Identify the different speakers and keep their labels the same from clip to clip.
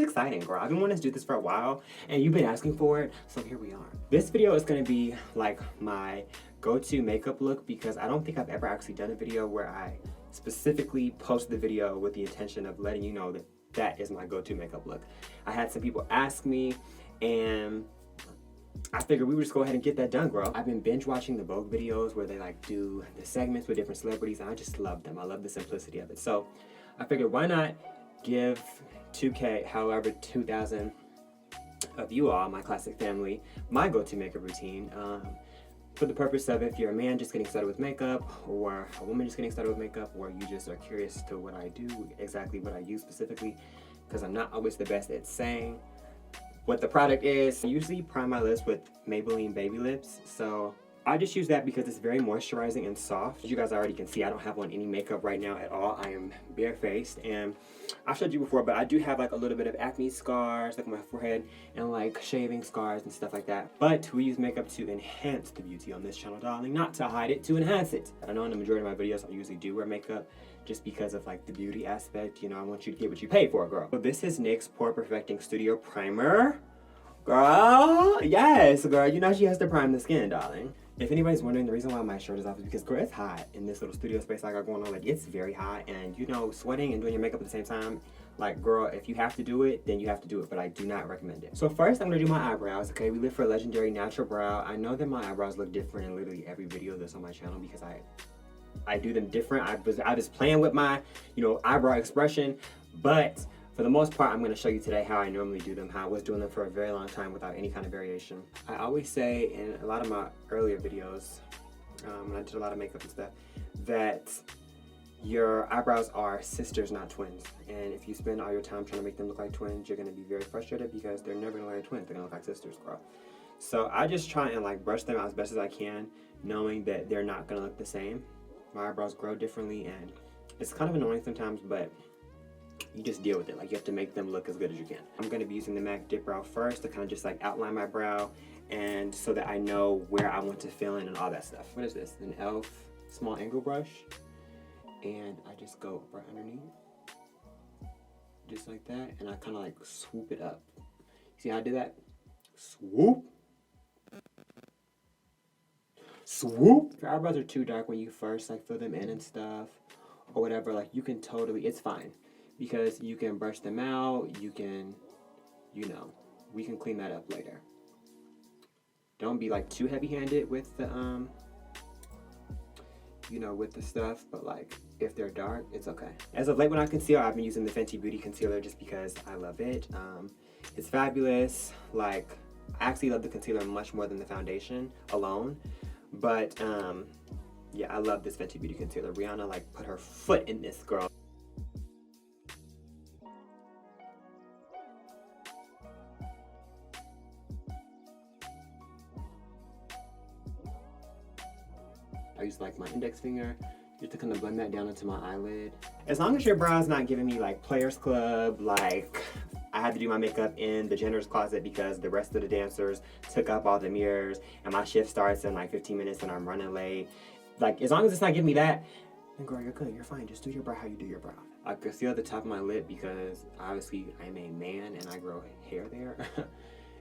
Speaker 1: exciting, girl. I've been wanting to do this for a while, and you've been asking for it, so here we are. This video is gonna be like my go-to makeup look because I don't think I've ever actually done a video where I specifically post the video with the intention of letting you know that that is my go-to makeup look. I had some people ask me, and I figured we would just go ahead and get that done, girl. I've been binge watching the Vogue videos where they like do the segments with different celebrities, and I just love them. I love the simplicity of it. So I figured why not give 2K, however 2,000 of you all, my classic family, my go-to makeup routine. For the purpose of if you're a man just getting started with makeup, or a woman just getting started with makeup, or you just are curious to what I do, exactly what I use specifically, because I'm not always the best at saying what the product is. I usually prime my lips with Maybelline Baby Lips, so I just use that because it's very moisturizing and soft. As you guys already can see, I don't have on any makeup right now at all. I am barefaced, and I've showed you before, but I do have like a little bit of acne scars, like on my forehead, and like shaving scars and stuff like that. But we use makeup to enhance the beauty on this channel, darling, not to hide it, to enhance it. I know in the majority of my videos, I usually do wear makeup just because of like the beauty aspect. You know, I want you to get what you pay for, girl. So this is NYX's Pore Perfecting Studio Primer. Girl, yes, girl, you know she has to prime the skin, darling. If anybody's wondering, the reason why my shirt is off is because, girl, it's hot in this little studio space I got going on. Like, it's very hot, and you know, sweating and doing your makeup at the same time, like, girl, if you have to do it, then you have to do it, but I do not recommend it. So first, I'm gonna do my eyebrows, okay? We live for a legendary natural brow. I know that my eyebrows look different in literally every video that's on my channel because I do them different. I was playing with my, you know, eyebrow expression, but for the most part, I'm going to show you today how I normally do them, how I was doing them for a very long time without any kind of variation. I always say in a lot of my earlier videos, when I did a lot of makeup and stuff, that your eyebrows are sisters, not twins. And if you spend all your time trying to make them look like twins, you're going to be very frustrated because they're never going to look like twins. They're going to look like sisters, girl. So I just try and like brush them out as best as I can, knowing that they're not going to look the same. My eyebrows grow differently, and it's kind of annoying sometimes, but you just deal with it. Like, you have to make them look as good as you can. I'm going to be using the MAC Dip Brow first to kind of just like outline my brow, and so that I know where I want to fill in and all that stuff. What is this? An e.l.f. small angle brush, and I just go right underneath, just like that, and I kind of like swoop it up. See how I do that? Swoop. Swoop. If your eyebrows are too dark when you first like fill them in and stuff, or whatever, like you can totally, it's fine. Because you can brush them out, you can, you know, we can clean that up later. Don't be like too heavy-handed with the, you know, with the stuff, but like if they're dark, it's okay. As of late when I conceal, I've been using the Fenty Beauty Concealer just because I love it. It's fabulous. Like, I actually love the concealer much more than the foundation alone. But, yeah, I love this Fenty Beauty Concealer. Rihanna, like, put her foot in this, girl. I use like my index finger just to kind of blend that down into my eyelid. As long as your brow's not giving me like Players Club, like I had to do my makeup in the janitor's closet because the rest of the dancers took up all the mirrors and my shift starts in like 15 minutes and I'm running late. Like, as long as it's not giving me that, then girl, you're good, you're fine. Just do your brow how you do your brow. I conceal the top of my lip because obviously I'm a man and I grow hair there.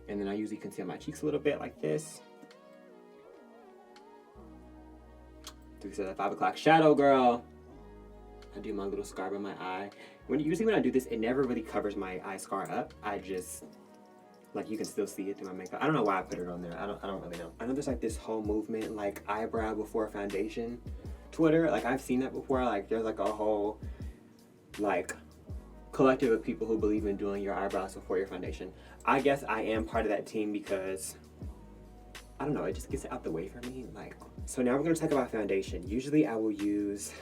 Speaker 1: And then I usually conceal my cheeks a little bit like this. So that 5 o'clock shadow, girl. I do my little scar by my eye. Usually when I do this, it never really covers my eye scar up. I just, like, you can still see it through my makeup. I don't know why I put it on there. I don't really know. I know there's like this whole movement, like eyebrow before foundation Twitter. Like, I've seen that before. Like, there's like a whole, like, collective of people who believe in doing your eyebrows before your foundation. I guess I am part of that team because, I don't know, it just gets it out the way for me. Like, so now we're going to talk about foundation. Usually I will use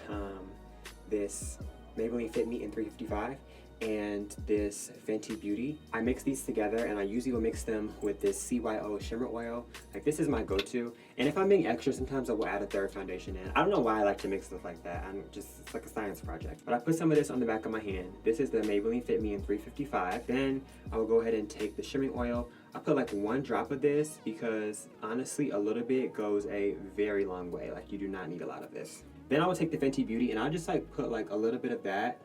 Speaker 1: this Maybelline Fit Me in 355 and this Fenty Beauty. I mix these together, and I usually will mix them with this CYO Shimmer Oil. Like, this is my go-to. And if I'm being extra, sometimes I will add a third foundation in. I don't know why I like to mix stuff like that. It's like a science project. But I put some of this on the back of my hand. This is the Maybelline Fit Me in 355. Then I will go ahead and take the shimmering oil. I put like 1 drop of this because honestly, a little bit goes a very long way. Like, you do not need a lot of this. Then I will take the Fenty Beauty and I'll just like put like a little bit of that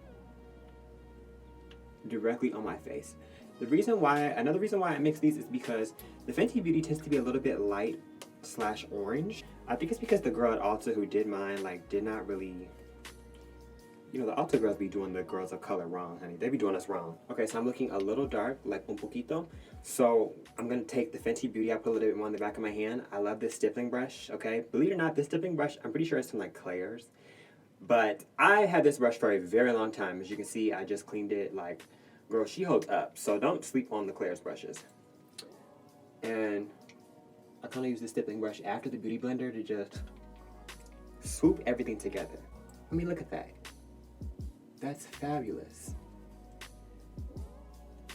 Speaker 1: directly on my face. Another reason why I mix these is because the Fenty Beauty tends to be a little bit light / orange. I think it's because the girl at Ulta who did mine, like, did not really, you know, the Ulta girls be doing the girls of color wrong, honey. They be doing us wrong. Okay, so I'm looking a little dark, like un poquito. So I'm gonna take the Fenty Beauty, I put a little bit more on the back of my hand. I love this stippling brush, okay? Believe it or not, this stippling brush, I'm pretty sure it's from like Claire's. But I had this brush for a very long time. As you can see, I just cleaned it. Like, girl, she holds up. So don't sleep on the Claire's brushes. And I kind of use the stippling brush after the Beauty Blender to just swoop everything together. I mean, look at that. That's fabulous.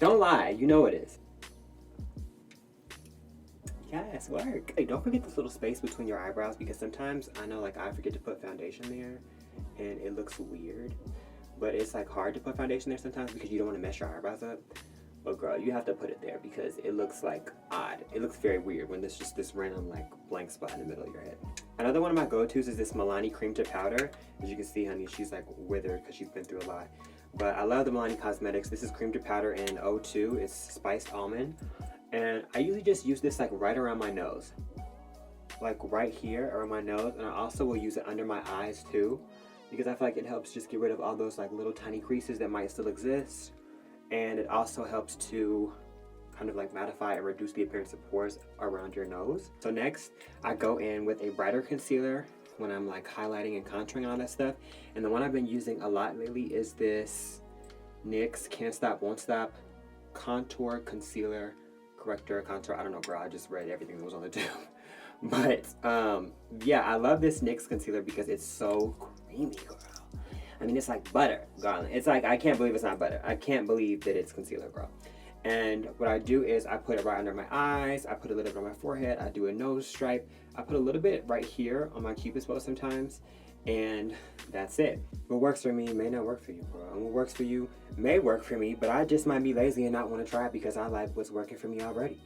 Speaker 1: Don't lie, you know it is. Yes, work. Hey, don't forget this little space between your eyebrows, because sometimes I know, like, I forget to put foundation there and it looks weird. But it's like hard to put foundation there sometimes because you don't want to mess your eyebrows up. But girl, you have to put it there because it looks like odd. It looks very weird when there's just this random like blank spot in the middle of your head. Another one of my go-tos is this Milani cream to powder. As you can see, honey, she's like withered because she's been through a lot. But I love the Milani Cosmetics. This is cream to powder in 02. It's spiced almond. And I usually just use this like right around my nose. Like right here around my nose. And I also will use it under my eyes too, because I feel like it helps just get rid of all those like little tiny creases that might still exist. And it also helps to kind of like mattify and reduce the appearance of pores around your nose. So next, I go in with a brighter concealer when I'm like highlighting and contouring and all that stuff. And the one I've been using a lot lately is this NYX Can't Stop Won't Stop Contour Concealer Corrector Contour. I don't know, girl, I just read everything that was on the tube. But yeah, I love this NYX concealer because it's so creamy, girl. I mean, it's like butter, darling. It's like, I can't believe it's not butter. I can't believe that it's concealer, girl. And what I do is I put it right under my eyes. I put a little bit on my forehead. I do a nose stripe. I put a little bit right here on my cupid's bow sometimes. And that's it. What works for me may not work for you, girl. And what works for you may work for me, but I just might be lazy and not want to try it because I like what's working for me already.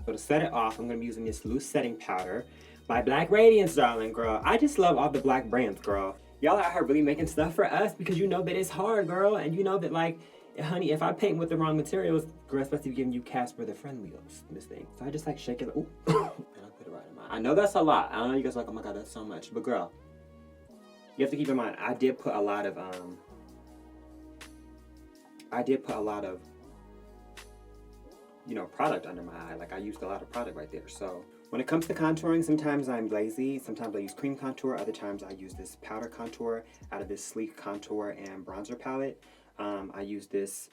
Speaker 1: So to set it off, I'm going to be using this loose setting powder by Black Radiance, darling, girl. I just love all the black brands, girl. Y'all out here really making stuff for us because you know that it's hard, girl. And you know that, like, honey, if I paint with the wrong materials, girl, it's supposed to be giving you Casper the Friendly this thing. So I just, like, shake it. Ooh, and I put it right in my eye. I know that's a lot. I know you guys are like, oh my God, that's so much. But, girl, you have to keep in mind, I did put a lot of, you know, product under my eye. Like, I used a lot of product right there. So when it comes to contouring, sometimes I'm lazy. Sometimes I use cream contour. Other times I use this powder contour out of this Sleek Contour and Bronzer palette. I use this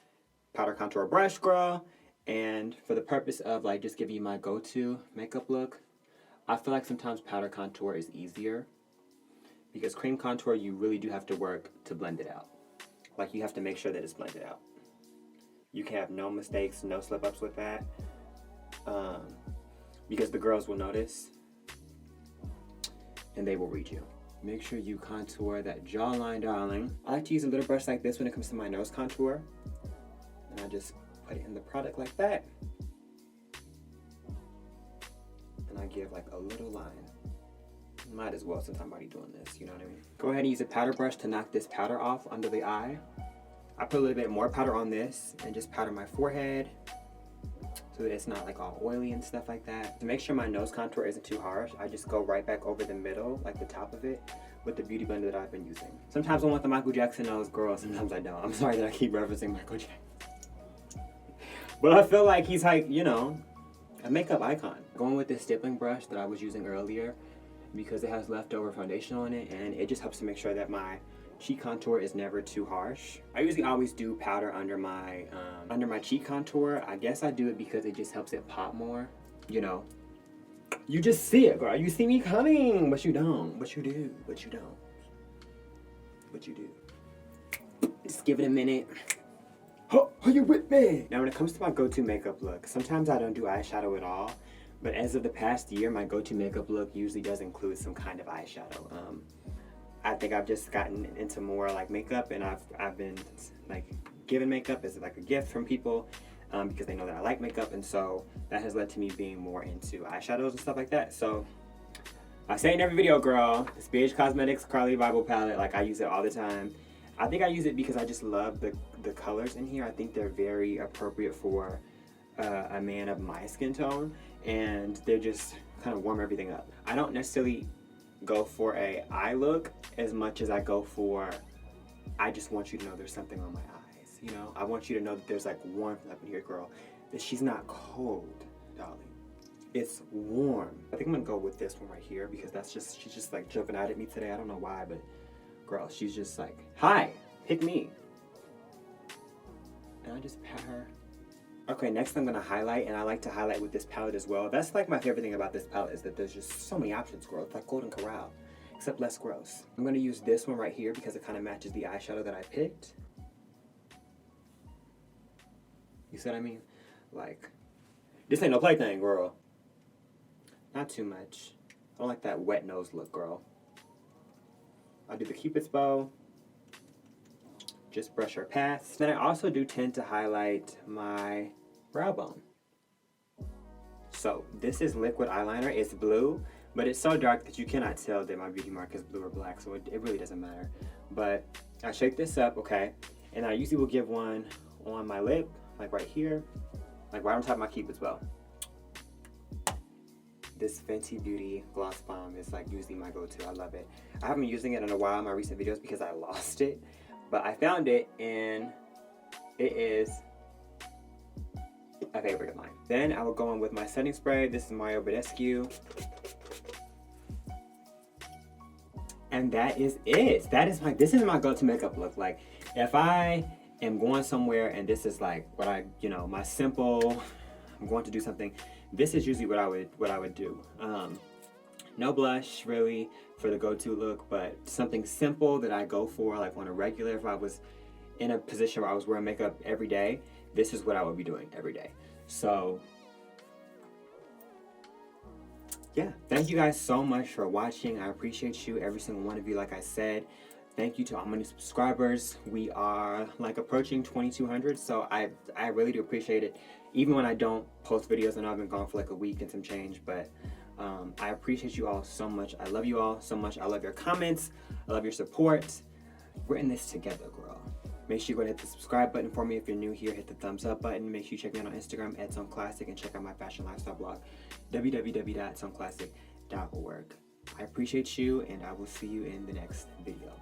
Speaker 1: powder contour brush, girl. And for the purpose of like just giving you my go-to makeup look, I feel like sometimes powder contour is easier because cream contour, you really do have to work to blend it out. Like, you have to make sure that it's blended out. You can have no mistakes, no slip-ups with that, because the girls will notice and they will read you. Make sure you contour that jawline, darling. I like to use a little brush like this when it comes to my nose contour. And I just put it in the product like that. And I give like a little line. Might as well since I'm already doing this, you know what I mean? Go ahead and use a powder brush to knock this powder off under the eye. I put a little bit more powder on this and just powder my forehead so that it's not like all oily and stuff like that. To make sure my nose contour isn't too harsh, I just go right back over the middle, like the top of it, with the Beauty Blender that I've been using. Sometimes I want the Michael Jackson nose, girl, sometimes I don't. I'm sorry that I keep referencing Michael Jackson. But I feel like he's like, you know, a makeup icon. Going with this stippling brush that I was using earlier because it has leftover foundation on it, and it just helps to make sure that my cheek contour is never too harsh. I usually always do powder under my cheek contour. I guess I do it because it just helps it pop more. You know, you just see it, girl. You see me coming, but you don't. But you do. But you don't. But you do. Just give it a minute. Oh, are you with me? Now, when it comes to my go-to makeup look, sometimes I don't do eyeshadow at all. But as of the past year, my go-to makeup look usually does include some kind of eyeshadow. I think I've just gotten into more like makeup, and I've been like given makeup as like a gift from people because they know that I like makeup, and so that has led to me being more into eyeshadows and stuff like that. So I say in every video, girl, it's BH Cosmetics Carly Bible palette. Like, I use it all the time. I think I use it because I just love the colors in here. I think they're very appropriate for a man of my skin tone, and they're just kind of warm everything up. I don't necessarily go for a eye look as much as I go for, I just want you to know there's something on my eyes, you know? I want you to know that there's like warmth up in here, girl. That she's not cold, darling. It's warm. I think I'm gonna go with this one right here because she's just like jumping out at me today. I don't know why, but girl, she's just like, hi, pick me. And I just pat her. Okay, next I'm gonna highlight, and I like to highlight with this palette as well. That's like my favorite thing about this palette is that there's just so many options, girl. It's like Golden Corral, except less gross. I'm gonna use this one right here because it kind of matches the eyeshadow that I picked. You see what I mean? Like, this ain't no plaything, girl. Not too much. I don't like that wet nose look, girl. I'll do the Cupid's bow. Just brush her past. Then I also do tend to highlight my brow bone. So this is liquid eyeliner. It's blue, but it's so dark that you cannot tell that my beauty mark is blue or black, so it really doesn't matter. But I shake this up, okay? And I usually will give one on my lip, like right here, like right on top of my Cupid's bow. This Fenty Beauty Gloss Bomb is like usually my go-to. I love it. I haven't been using it in a while in my recent videos because I lost it. But I found it, and it is a favorite of mine. Then I will go in with my setting spray. This is Mario Badescu. And that is it. This is my go-to makeup look. Like, if I am going somewhere and this is like what my simple, I'm going to do something, this is usually what I would do. No blush really for the go-to look, but something simple that I go for like on a regular. If I was in a position where I was wearing makeup every day, this is what I would be doing every day. So yeah, thank you guys so much for watching. I appreciate you, every single one of you. Like I said, thank you to all my new subscribers. We are like approaching 2,200, so I really do appreciate it. Even when I don't post videos, and I've been gone for like a week and some change, but I appreciate you all so much. I love you all so much. I love your comments. I love your support. We're in this together, girl. Make sure you go and hit the subscribe button for me. If you're new here, hit the thumbs up button. Make sure you check me out on Instagram at ToneClassic, and check out my fashion lifestyle blog, www.toneclassic.org. I appreciate you, and I will see you in the next video.